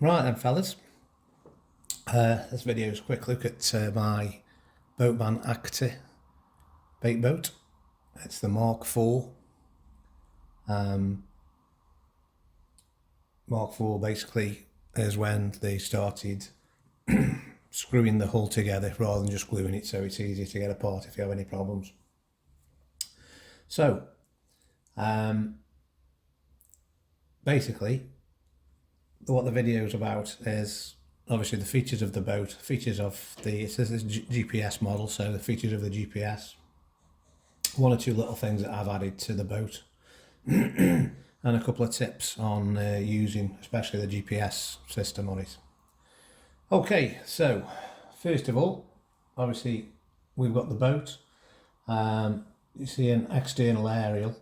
Right then fellas, this video is a quick look at my Boatman Actor bait boat. It's the Mark IV. Mark IV basically is when they started screwing the hull together rather than just gluing it, so it's easier to get apart if you have any problems. So basically what the video is about is obviously the features of the boat, features of the, it says it's GPS model, so the features of the GPS, one or two little things that I've added to the boat, and a couple of tips on using especially the GPS system on it. Okay, so first of all, obviously we've got the boat. You see an external aerial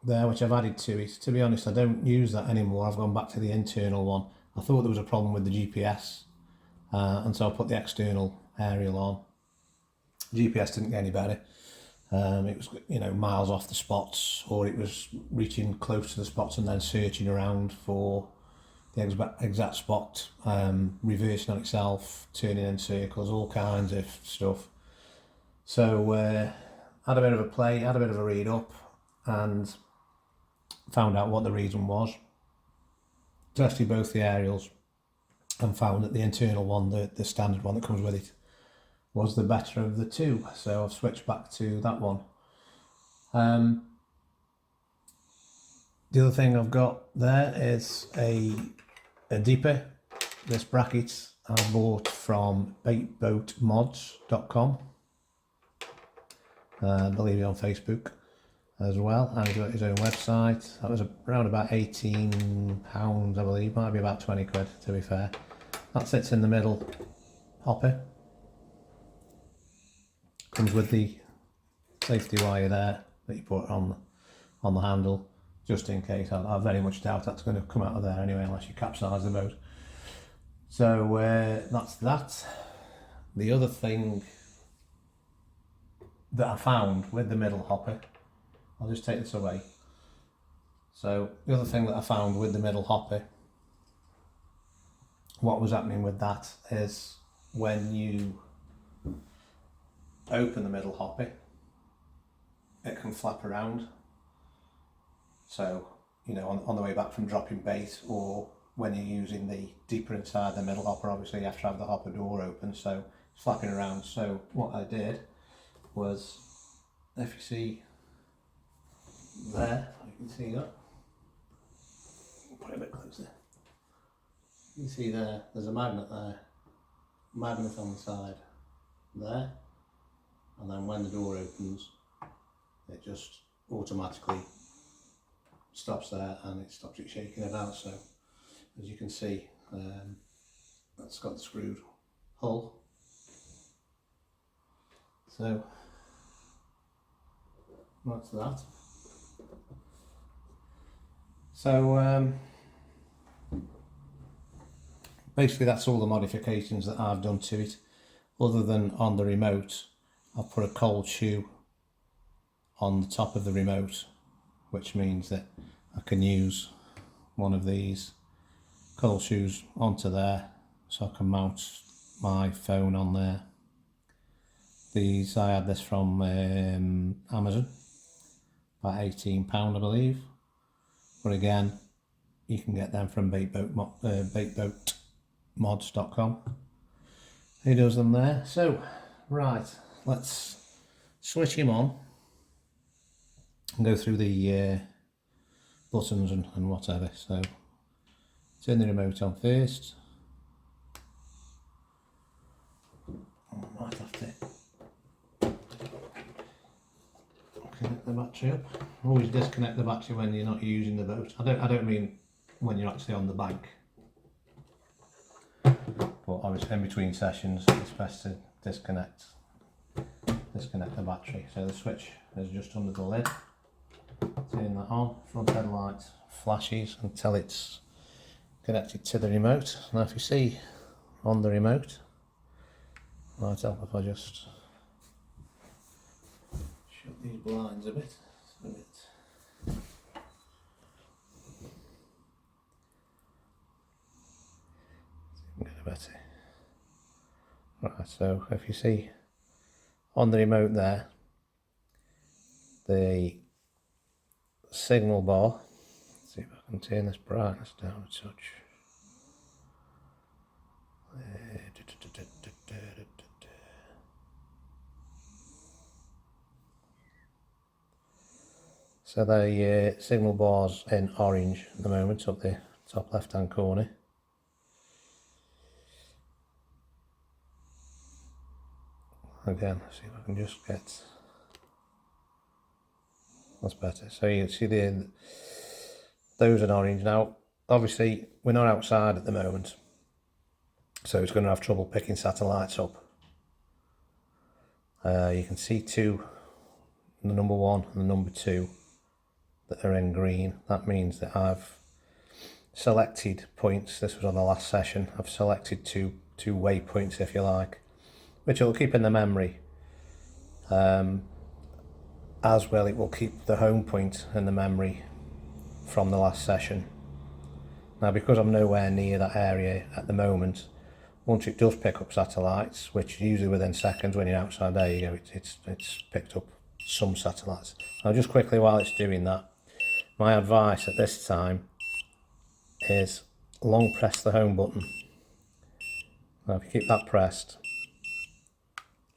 there which I've added to it. To be honest, I don't use that anymore. I've gone back to the internal one. I thought there was a problem with the GPS, and so I put the external aerial on. GPS didn't get any better. It was, you know, miles off the spots, or it was reaching close to the spots and then searching around for the exact spot, reversing on itself, turning in circles, all kinds of stuff. So had a bit of a play, had a bit of a read up, and found out what the reason was. Tested both the aerials and found that the internal one, the standard one that comes with it, was the better of the two. So I've switched back to that one. The other thing I've got there is a deeper. This bracket I bought from baitboatmods.com. I believe he's on Facebook as well, and he's got his own website. That was around about £18, I believe, might be about 20 quid to be fair. That sits in the middle hopper. Comes with the safety wire there that you put on the handle, just in case. I very much doubt that's going to come out of there anyway, unless you capsize the boat. So that's that. The other thing that I found with the middle hopper, I'll just take this away. So the other thing that I found with the middle hopper, what was happening with that is when you open the middle hopper, it can flap around. So, you know, on the way back from dropping bait, or when you're using the deeper inside the middle hopper, obviously you have to have the hopper door open, so it's flapping around. So what I did was, if you see there, you can see that, put it a bit closer, you can see there's a magnet there, magnet on the side there, and then when the door opens it just automatically stops there and it stops it shaking about. So as you can see, that's got the screwed hull. So that's that. So basically that's all the modifications that I've done to it, other than on the remote I've put a cold shoe on the top of the remote, which means that I can use one of these cold shoes onto there, so I can mount my phone on there. These, I had this from Amazon, about £18 I believe, but again you can get them from baitboatmods.com. He does them there. So right, let's switch him on and go through the buttons and whatever. So turn the remote on first. I might have to connect the battery up. Always disconnect the battery when you're not using the boat. I don't mean when you're actually on the bank, but obviously in between sessions it's best to disconnect the battery. So the switch is just under the lid. Turn that on. Front headlight flashes until it's connected to the remote. Now if you see on the remote, might help if I just shut these blinds a bit. So if you see on the remote there, the signal bar, let's see if I can turn this brightness down a touch. So the signal bar's in orange at the moment, up the top left hand corner. Again, see if I can just get, that's better. So you see those in orange. Now obviously we're not outside at the moment, so it's going to have trouble picking satellites up. You can see two, the number 1 and the number 2 that are in green. That means that I've selected points. This was on the last session. I've selected two waypoints, if you like, which it will keep in the memory. As well, it will keep the home point in the memory from the last session. Now, because I'm nowhere near that area at the moment, once it does pick up satellites, which usually within seconds when you're outside, there you go, it's picked up some satellites. Now, just quickly while it's doing that, my advice at this time is long press the home button. Now, if you keep that pressed,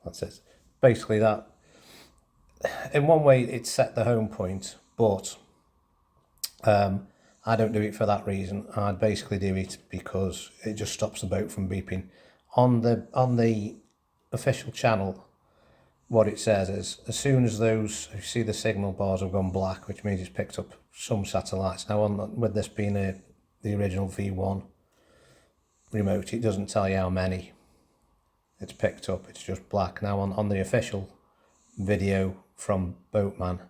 that's it. Basically that, in one way it's set the home point, but I don't do it for that reason. I basically do it because it just stops the boat from beeping. On the official channel, what it says is, as soon as those, you see the signal bars have gone black, which means it's picked up some satellites. Now with this being the original V1 remote, it doesn't tell you how many it's picked up, it's just black. Now on the official video from Boatman,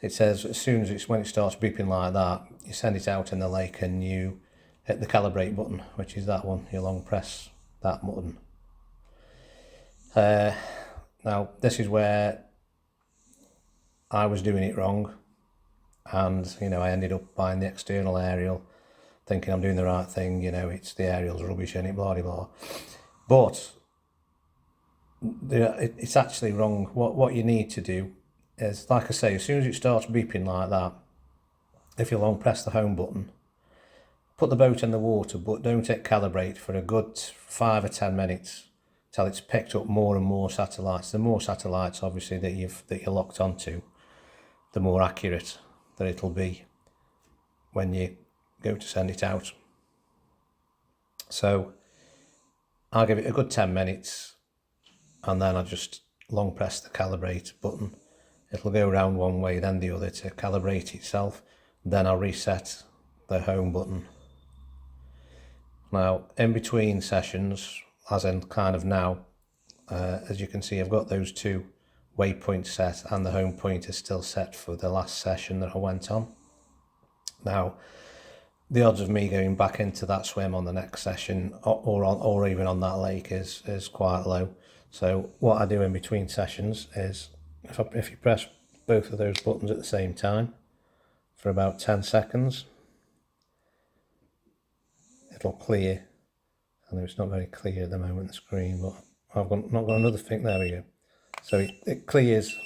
it says as soon as when it starts beeping like that, you send it out in the lake and you hit the calibrate button, which is that one. You long press that button. Now this is where I was doing it wrong, and I ended up buying the external aerial thinking I'm doing the right thing, it's the aerial's rubbish and it blah blah blah. But it's actually wrong. What you need to do is, like I say, as soon as it starts beeping like that, if you long press the home button, put the boat in the water, but don't hit calibrate for a good 5 or 10 minutes till it's picked up more and more satellites. The more satellites, obviously, that you're locked onto, the more accurate that it'll be when you go to send it out. So I'll give it a good 10 minutes, and then I just long press the calibrate button. It'll go around one way, then the other to calibrate itself. Then I'll reset the home button. Now, in between sessions, as in kind of now, as you can see, I've got those two waypoints set, and the home point is still set for the last session that I went on. Now, the odds of me going back into that swim on the next session, or even on that lake, is quite low. So what I do in between sessions is, if you press both of those buttons at the same time for about 10 seconds, it'll clear. I know it's not very clear at the moment, the screen, but I've not got another thing. There we go. So it clears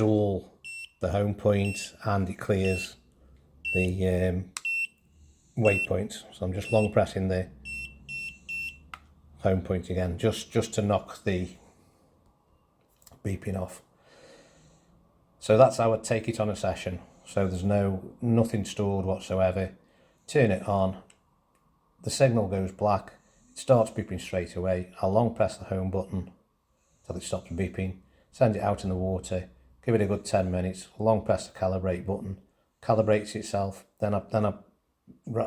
all the home point, and it clears the waypoints. So I'm just long pressing the home point again, just to knock the beeping off. So that's how I'd take it on a session. So there's nothing stored whatsoever. Turn it on, the signal goes black, it starts beeping straight away. I'll long press the home button till it stops beeping, send it out in the water, give it a good 10 minutes, long press the calibrate button, calibrates itself, then I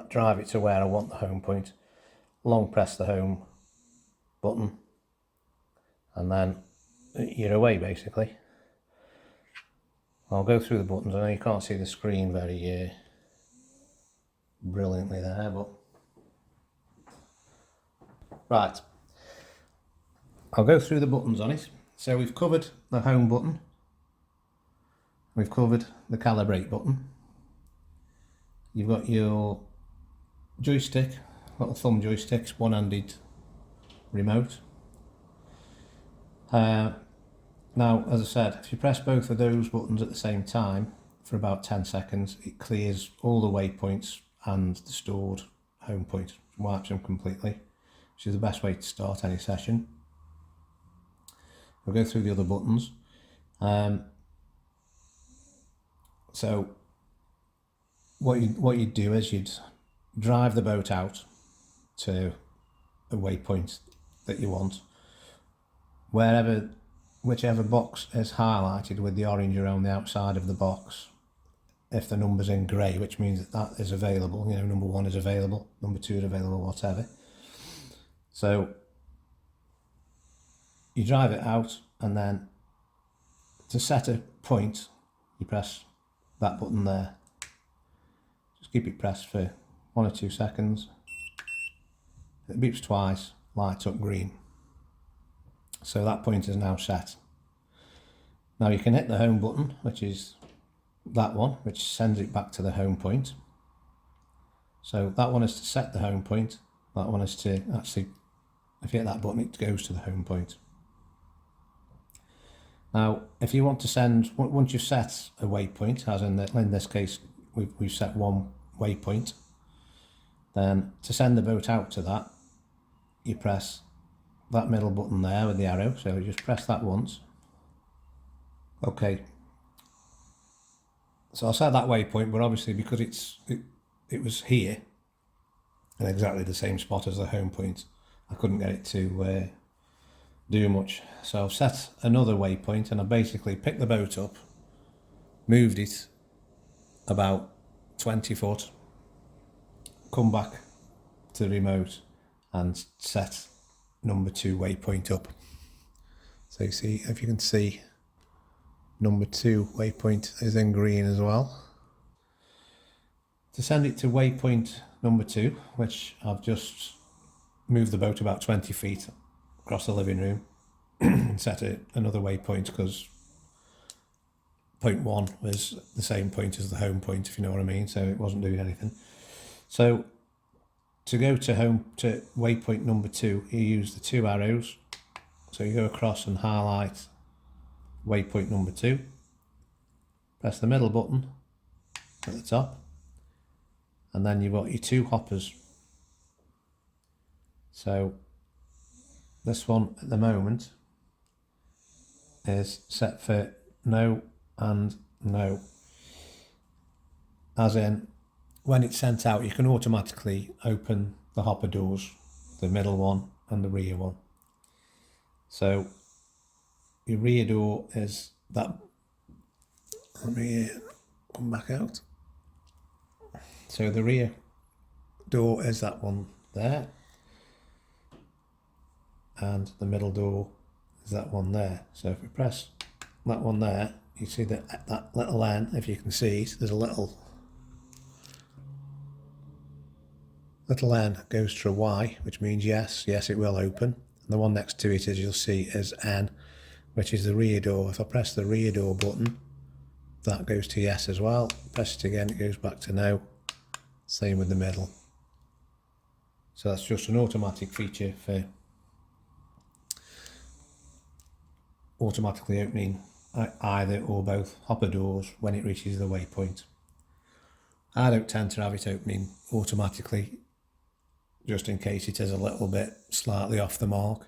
drive it to where I want the home point, long press the home button, and then you're away basically. I'll go through the buttons. I know you can't see the screen very brilliantly there, but right, I'll go through the buttons on it. So we've covered the home button, we've covered the calibrate button, you've got your joystick, little thumb joysticks, one-handed remote. Now, as I said, if you press both of those buttons at the same time for about 10 seconds, it clears all the waypoints and the stored home point, wipes them completely, which is the best way to start any session. We'll go through the other buttons. So what you'd do is you'd drive the boat out to a waypoint that you want, whichever box is highlighted with the orange around the outside of the box. If the number's in grey, which means that is available, you know, number 1 is available, number 2 is available, whatever. So you drive it out, and then to set a point, you press that button there. Just keep it pressed for 1 or 2 seconds. It beeps twice, lights up green. So that point is now set. Now you can hit the home button, which is that one, which sends it back to the home point. So that one is to set the home point. That one is to actually, if you hit that button, it goes to the home point. Now, if you want to send, once you've set a waypoint, as in this case, we've set one waypoint, then to send the boat out to that, you press that middle button there with the arrow. So you just press that once. Okay. So I set that waypoint, but obviously because it was here in exactly the same spot as the home point, I couldn't get it to do much. So I've set another waypoint, and I basically picked the boat up, moved it about 20 foot, come back to the remote and set number 2 waypoint up. So you see, if you can see, number 2 waypoint is in green as well. To send it to waypoint number 2, which I've just moved the boat about 20 feet across the living room and set another waypoint, because point 1 was the same point as the home point, if you know what I mean, so it wasn't doing anything. So to go to waypoint number 2, you use the 2 arrows. So you go across and highlight waypoint number 2, press the middle button at the top, and then you've got your 2 hoppers. So this one at the moment is set for no and no, as in when it's sent out you can automatically open the hopper doors, the middle one and the rear one. So your rear door is that, let me come back out. So the rear door is that one there, and the middle door is that one there. So if we press that one there, you see that little N, if you can see it, there's a little N goes to a Y, which means yes, it will open. And the one next to it, as you'll see, is N, which is the rear door. If I press the rear door button, that goes to yes as well. Press it again, it goes back to no. Same with the middle. So that's just an automatic feature for automatically opening either or both hopper doors when it reaches the waypoint. I don't tend to have it opening automatically, just in case it is a little bit slightly off the mark,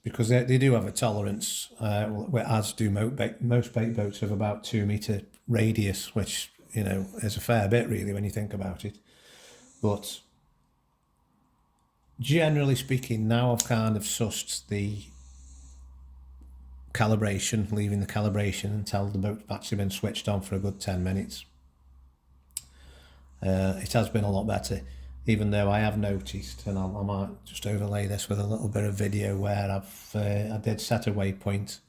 because they do have a tolerance, as do most bait boats, of about 2 metre radius, which, you know, is a fair bit really when you think about it. But generally speaking, now I've kind of sussed the calibration, leaving the calibration until the boat's actually been switched on for a good 10 minutes. It has been a lot better, even though I have noticed, and I might just overlay this with a little bit of video where I did set a waypoint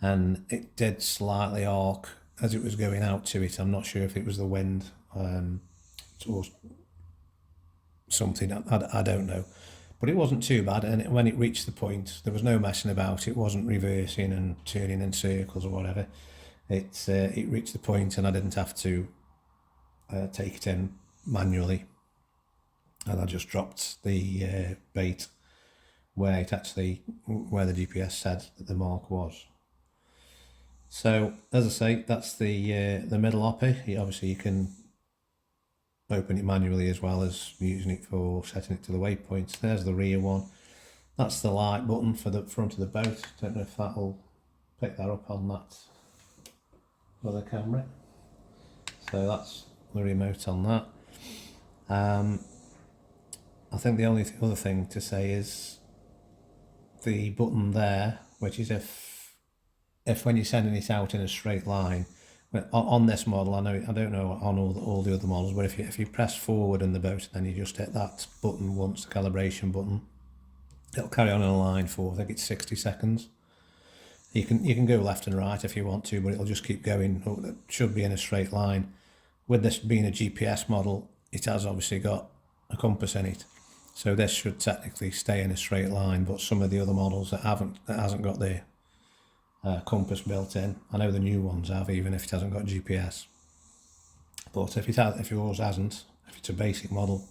and it did slightly arc as it was going out to it. I'm not sure if it was the wind or something, I don't know, but it wasn't too bad. And when it reached the point, there was no messing about. It wasn't reversing and turning in circles or whatever. It reached the point and I didn't have to take it in manually, and I just dropped the bait where the GPS said that the mark was. So as I say, that's the middle hopper. Obviously you can open it manually as well as using it for setting it to the waypoints. There's the rear one. That's the light button for the front of the boat. Don't know if that'll pick that up on that other camera. So that's the remote on that. I think the only other thing to say is the button there, which is if when you're sending it out in a straight line, on this model, I don't know on all the other models, but if you press forward in the boat, then you just hit that button once, the calibration button, it'll carry on in a line for, I think it's 60 seconds. You can go left and right if you want to, but it'll just keep going. It should be in a straight line. With this being a GPS model, it has obviously got a compass in it, so this should technically stay in a straight line. But some of the other models that hasn't got the compass built in, I know the new ones have, even if it hasn't got GPS. But if yours hasn't, if it's a basic model,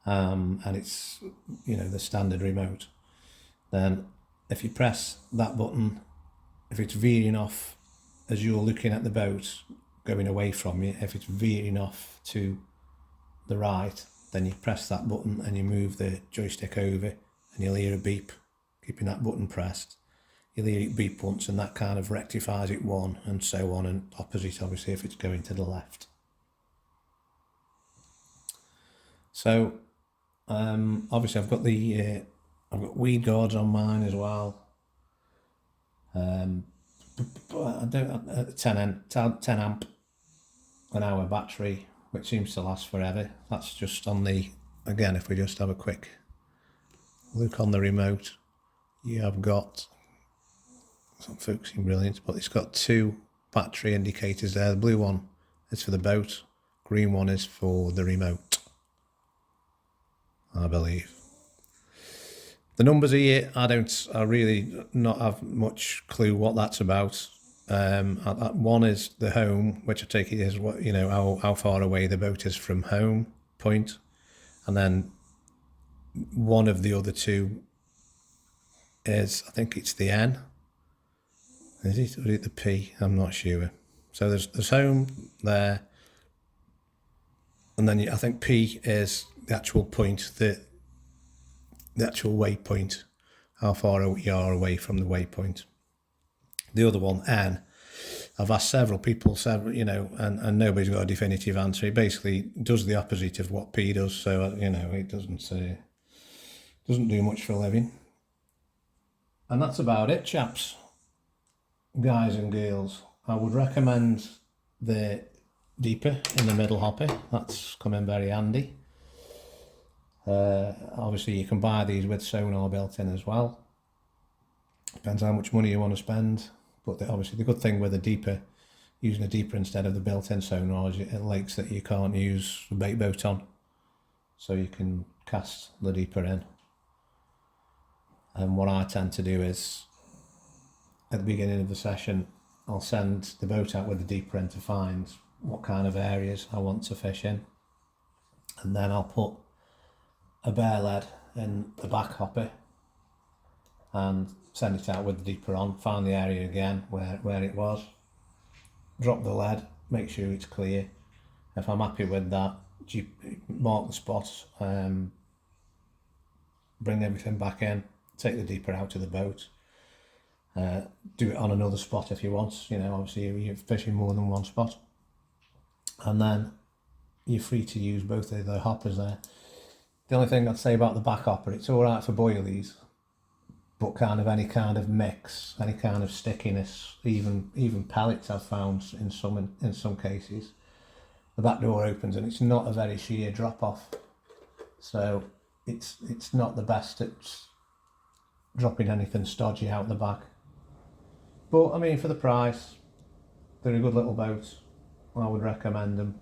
and it's the standard remote, then if you press that button, if it's veering off as you're looking at the boat going away from you, if it's veering off to the right, then you press that button and you move the joystick over and you'll hear a beep. Keeping that button pressed, you'll hear it beep once, and that kind of rectifies it one, and so on, and opposite obviously if it's going to the left. So obviously I've got weed guards on mine as well. But I don't 10 amp an hour battery, which seems to last forever. That's just on the, again, if we just have a quick look on the remote, you have got, it's not focusing brilliant, but it's got 2 battery indicators there. The blue one is for the boat, green one is for the remote, I believe. The numbers here, I really not have much clue what that's about. One is the home, which I take it is what, how far away the boat is from home point, and then one of the other 2 is, I think it's the N. Is it, or is it the P? I'm not sure. So there's home there, and then I think P is the actual point, the actual waypoint, how far we are away from the waypoint. The other one, N, I've asked several people, and nobody's got a definitive answer. It basically does the opposite of what P does, so it doesn't do much for a living. And that's about it, chaps, guys and girls. I would recommend the deeper in the middle hopper. That's come in very handy. Obviously you can buy these with sonar built in as well. Depends how much money you want to spend, but obviously the good thing with using a deeper instead of the built-in sonar is it lakes that you can't use a bait boat on, so you can cast the deeper in. And what I tend to do is, at the beginning of the session, I'll send the boat out with the deeper in to find what kind of areas I want to fish in, and then I'll put a bare lead in the back hopper and send it out with the deeper on, find the area again where it was, drop the lead, make sure it's clear. If I'm happy with that, mark the spot, bring everything back in, take the deeper out of the boat, do it on another spot if you want, obviously you're fishing more than one spot, and then you're free to use both of the hoppers there. The only thing I'd say about the back hopper, it's alright for boilies, but kind of any kind of mix, any kind of stickiness, even pellets I've found in some cases, the back door opens and it's not a very sheer drop off, so it's not the best at dropping anything stodgy out the back. But I mean, for the price, they're a good little boat. I would recommend them.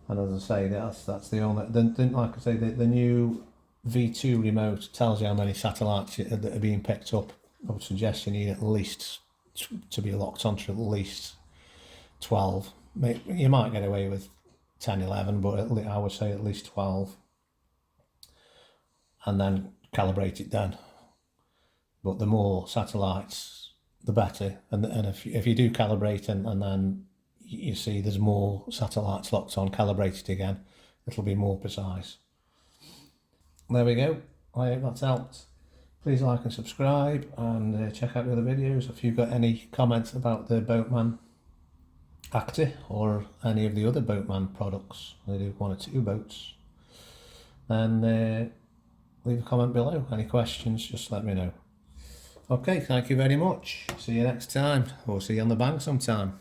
And as I say, that's the only. Like I say, the new V2 remote tells you how many satellites that are being picked up. I would suggest you need at least, to be locked onto at least 12. You might get away with 10, 11, but I would say at least 12. And then calibrate it then. But the more satellites, the better. And if you do calibrate and then you see there's more satellites locked on, calibrate it again, it'll be more precise. There we go. I hope that's helped. Please like and subscribe, and check out the other videos. If you've got any comments about the Boatman Actor or any of the other Boatman products, they do 1 or 2 boats, then leave a comment below. Any questions, just let me know. Okay, thank you very much. See you next time, or see you on the bank sometime.